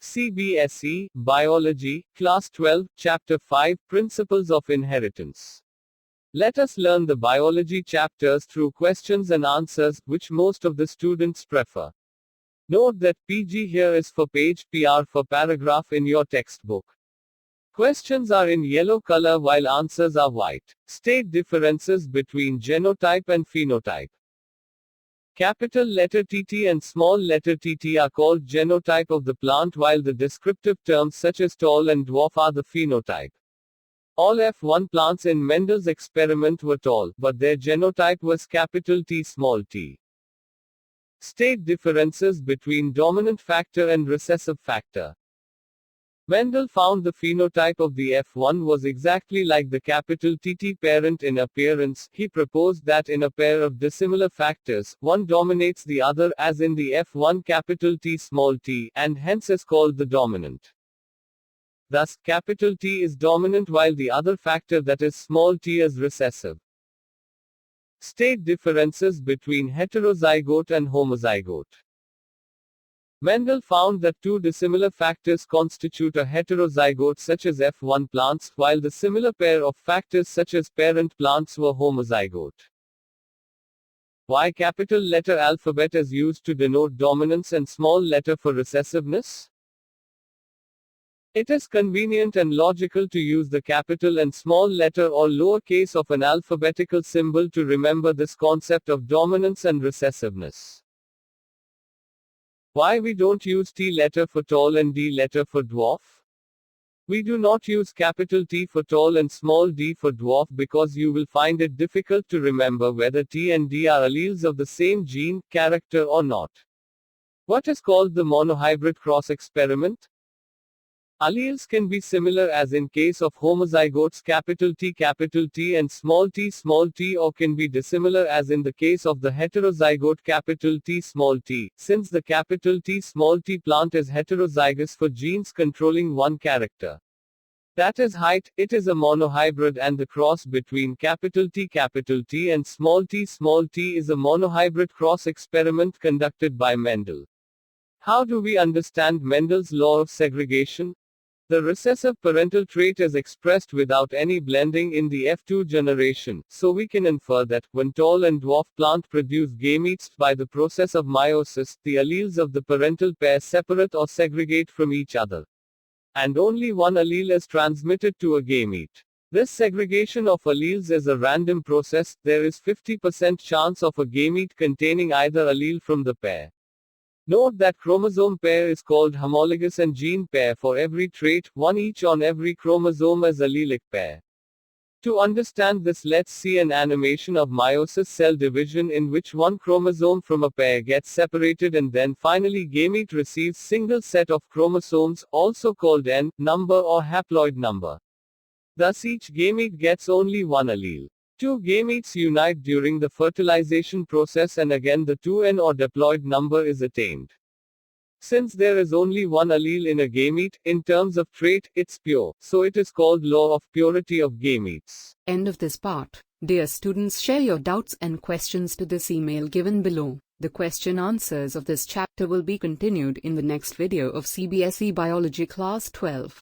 CBSE Biology, Class 12, Chapter 5, Principles of Inheritance. Let us learn the biology chapters through questions and answers, which most of the students prefer. Note that PG here is for page, PR for paragraph in your textbook. Questions are in yellow color while answers are white. State differences between genotype and phenotype. Capital letter TT and small letter tt are called genotype of the plant, while the descriptive terms such as tall and dwarf are the phenotype. All F1 plants in Mendel's experiment were tall, but their genotype was capital T small t. State differences between dominant factor and recessive factor. Mendel found the phenotype of the F1 was exactly like the capital TT parent in appearance. He proposed that in a pair of dissimilar factors, one dominates the other, as in the F1 capital T small t, and hence is called the dominant. Thus, capital T is dominant while the other factor, that is small t, is recessive. State differences between heterozygote and homozygote. Mendel found that two dissimilar factors constitute a heterozygote such as F1 plants, while the similar pair of factors such as parent plants were homozygote. Why capital letter alphabet is used to denote dominance and small letter for recessiveness? It is convenient and logical to use the capital and small letter or lowercase of an alphabetical symbol to remember this concept of dominance and recessiveness. Why we don't use T letter for tall and D letter for dwarf? We do not use capital T for tall and small d for dwarf because you will find it difficult to remember whether T and D are alleles of the same gene, character or not. What is called the monohybrid cross experiment? Alleles can be similar, as in case of homozygotes capital T and small t, or can be dissimilar, as in the case of the heterozygote capital T small t, since the capital T small t plant is heterozygous for genes controlling one character. That is height. It is a monohybrid, and the cross between capital T and small t is a monohybrid cross experiment conducted by Mendel. How do we understand Mendel's law of segregation? The recessive parental trait is expressed without any blending in the F2 generation, so we can infer that, when tall and dwarf plant produce gametes by the process of meiosis, the alleles of the parental pair separate or segregate from each other. And only one allele is transmitted to a gamete. This segregation of alleles is a random process. There is 50% chance of a gamete containing either allele from the pair. Note that chromosome pair is called homologous and gene pair for every trait, one each on every chromosome as allelic pair. To understand this, let's see an animation of meiosis cell division in which one chromosome from a pair gets separated and then finally gamete receives single set of chromosomes, also called N number or haploid number. Thus each gamete gets only one allele. Two gametes unite during the fertilization process and again the 2N or diploid number is attained. Since there is only one allele in a gamete, in terms of trait, it's pure, so it is called law of purity of gametes. End of this part. Dear students, share your doubts and questions to this email given below. The question answers of this chapter will be continued in the next video of CBSE Biology Class 12.